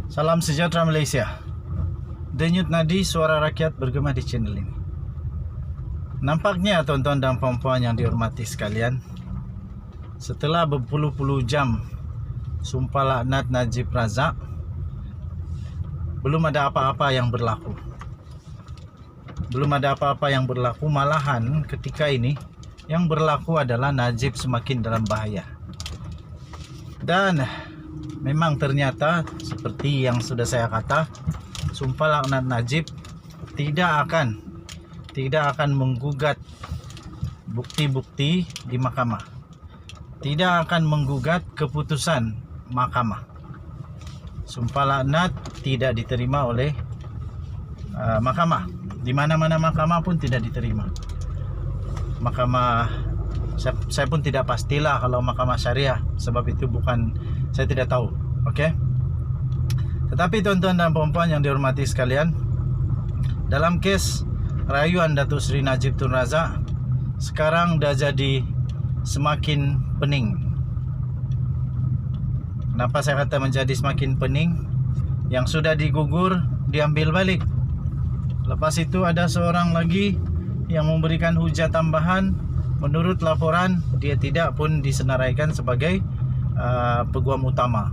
Salam sejahtera Malaysia. Denyut nadi suara rakyat bergema di channel ini. Nampaknya tuan-tuan dan puan-puan yang dihormati sekalian, setelah berpuluh-puluh jam sumpah laknat Najib Razak, belum ada apa-apa yang berlaku. Belum ada apa-apa yang berlaku, malahan ketika ini yang berlaku adalah Najib semakin dalam bahaya. Dan memang ternyata seperti yang sudah saya kata, sumpah laknat Najib tidak akan menggugat bukti-bukti di mahkamah. Tidak akan menggugat keputusan mahkamah. Sumpah laknat tidak diterima oleh mahkamah. Di mana-mana mahkamah pun tidak diterima. Mahkamah, saya pun tidak pastilah kalau mahkamah syariah, sebab itu bukan, saya tidak tahu. Okey. Tetapi tuan-tuan dan puan-puan yang dihormati sekalian, dalam kes rayuan Datuk Seri Najib Tun Razak sekarang dah jadi semakin pening. Kenapa saya kata menjadi semakin pening? Yang sudah digugur diambil balik. Lepas itu ada seorang lagi yang memberikan hujah tambahan. Menurut laporan, dia tidak pun disenaraikan sebagai peguam utama,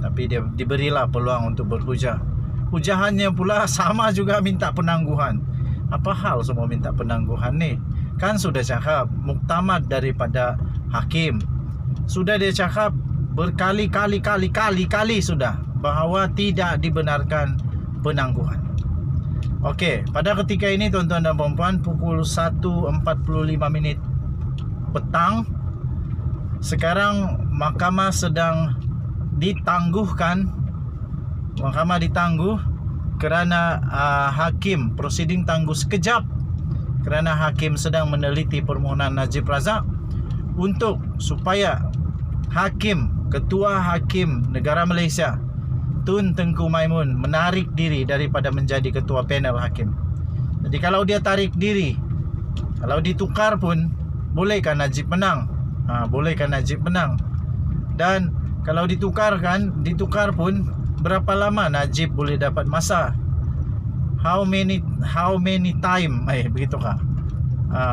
tapi dia diberilah peluang untuk berhujah. Hujahannya pula sama juga minta penangguhan. Apa hal semua minta penangguhan ni? Kan sudah cakap muktamad daripada hakim. Sudah dia cakap berkali-kali sudah bahawa tidak dibenarkan penangguhan. Okey, pada ketika ini tuan-tuan dan puan-puan, pukul 1.45 petang, sekarang mahkamah sedang ditangguhkan. Mahkamah ditangguh kerana hakim, prosiding tangguh sekejap kerana hakim sedang meneliti permohonan Najib Razak untuk supaya hakim, ketua hakim negara Malaysia Tun Tengku Maimun menarik diri daripada menjadi ketua panel hakim. Jadi kalau dia tarik diri, kalau ditukar pun bolehkah Najib menang? Bolehkah Najib menang? Dan kalau ditukar pun berapa lama Najib boleh dapat masa? How many time? Begitukah?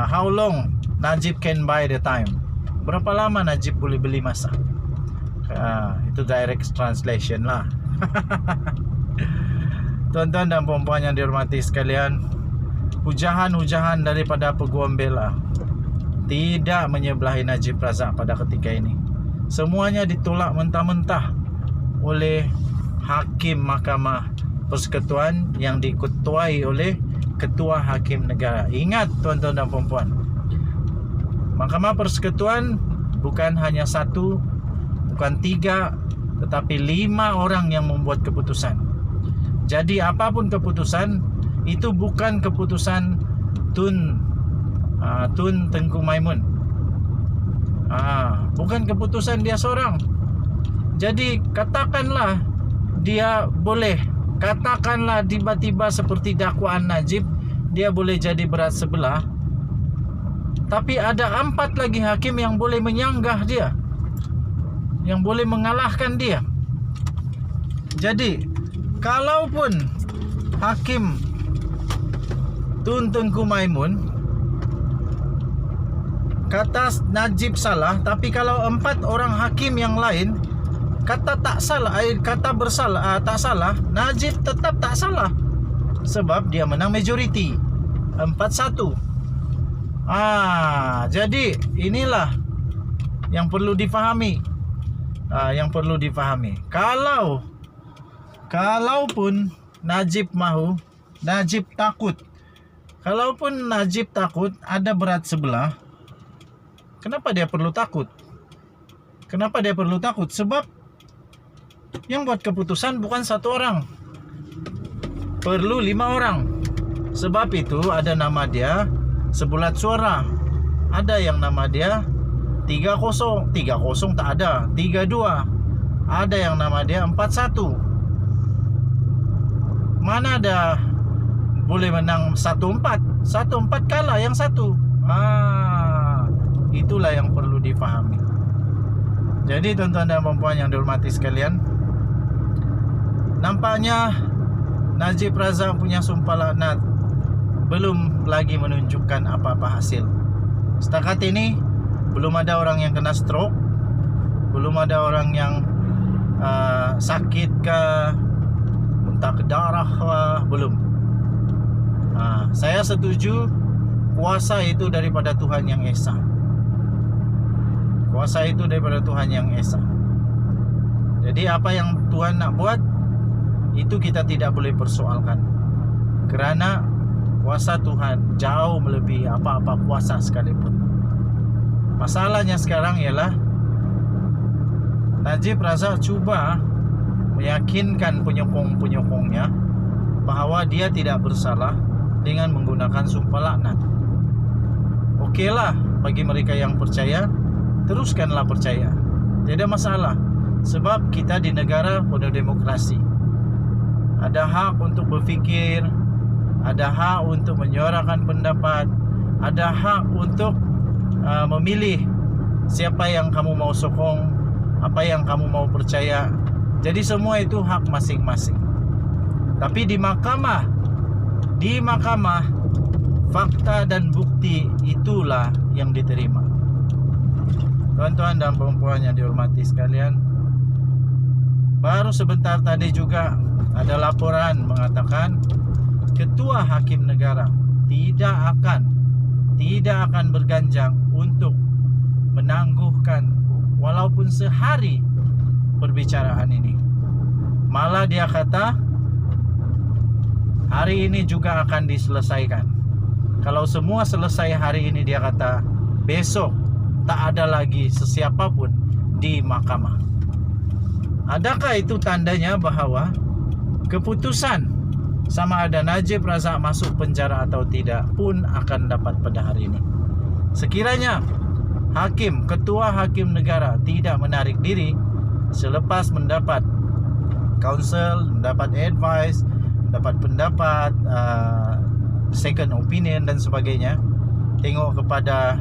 How long Najib can buy the time? Berapa lama Najib boleh beli masa? Itu direct translation lah. Tuan-tuan dan puan-puan yang dihormati sekalian, hujahan-hujahan daripada peguam bela tidak menyebelahi Najib Razak pada ketika ini. Semuanya ditolak mentah-mentah oleh hakim Mahkamah Persekutuan yang diketuai oleh Ketua Hakim Negara. Ingat tuan-tuan dan puan-puan, Mahkamah Persekutuan bukan hanya satu, bukan tiga, tetapi 5 orang yang membuat keputusan. Jadi apapun keputusan, itu bukan keputusan Tun Tengku Maimun. Bukan keputusan dia seorang. Jadi katakanlah dia boleh, katakanlah tiba-tiba seperti dakwaan Najib, dia boleh jadi berat sebelah, tapi ada 4 lagi hakim yang boleh menyanggah dia, yang boleh mengalahkan dia. Jadi kalaupun hakim Tun Tengku Maimun kata Najib salah, tapi kalau 4 orang hakim yang lain kata tak salah, kata bersalah, tak salah, Najib tetap tak salah, sebab dia menang majoriti 4-1. Jadi inilah yang perlu difahami. Yang perlu difahami. Kalaupun Najib mahu, Najib takut. Kalaupun Najib takut ada berat sebelah, kenapa dia perlu takut? Kenapa dia perlu takut? Sebab yang buat keputusan bukan 1 orang, perlu 5 orang. Sebab itu ada nama dia sebulat suara. Ada yang nama dia 3-0 tak ada, 3-2. Ada yang nama dia 4-1. Mana ada boleh menang 1-4. 1-4 kalah yang satu. Itulah yang perlu difahami. Jadi tuan-tuan dan puan-puan yang dihormati sekalian, nampaknya Najib Razak punya sumpah laknat belum lagi menunjukkan apa-apa hasil. Setakat ini belum ada orang yang kena stroke, belum ada orang yang sakit ke, muntah ke darah belum. Saya setuju kuasa itu daripada Tuhan yang Esa. Kuasa itu daripada Tuhan yang Esa. Jadi apa yang Tuhan nak buat, itu kita tidak boleh persoalkan. Kerana kuasa Tuhan jauh melebihi apa-apa kuasa sekalipun. Masalahnya sekarang ialah Najib Razak cuba meyakinkan penyokong-penyokongnya bahawa dia tidak bersalah dengan menggunakan sumpah laknat. Okeylah, bagi mereka yang percaya, teruskanlah percaya. Tidak masalah. Sebab kita di negara penuh demokrasi. Ada hak untuk berfikir, ada hak untuk menyuarakan pendapat, ada hak untuk memilih siapa yang kamu mau sokong, apa yang kamu mau percaya. Jadi semua itu hak masing-masing. Tapi di mahkamah, fakta dan bukti itulah yang diterima. Tuan-tuan dan puan-puan yang dihormati sekalian, baru sebentar tadi juga ada laporan mengatakan Ketua Hakim Negara tidak akan berganjang untuk menangguhkan walaupun sehari perbicaraan ini. Malah dia kata hari ini juga akan diselesaikan. Kalau semua selesai hari ini, dia kata besok tak ada lagi sesiapa pun di mahkamah. Adakah itu tandanya bahawa keputusan sama ada Najib Razak masuk penjara atau tidak pun akan dapat pada hari ini? Sekiranya Ketua Hakim Negara tidak menarik diri selepas mendapat counsel, mendapat advice, mendapat pendapat, second opinion dan sebagainya, tengok kepada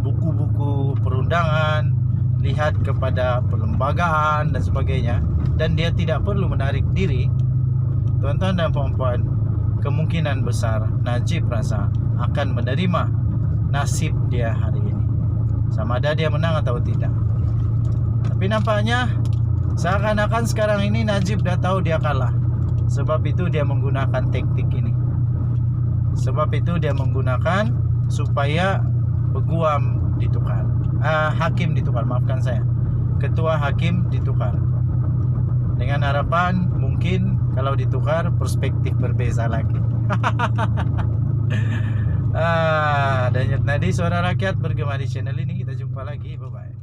buku-buku perundangan, lihat kepada perlembagaan dan sebagainya, dan dia tidak perlu menarik diri, tuan-tuan dan puan-puan, kemungkinan besar Najib Razak akan menerima nasib dia hari ini, sama ada dia menang atau tidak. Tapi nampaknya seakan-akan sekarang ini Najib dah tahu dia kalah. Sebab itu dia menggunakan taktik ini. Sebab itu dia menggunakan supaya peguam ditukar, hakim ditukar, maafkan saya, ketua hakim ditukar, dengan harapan mungkin kalau ditukar perspektif berbeza lagi. Dan Nadi Suara Rakyat bergema di channel ini. Kita jumpa lagi, bye bye.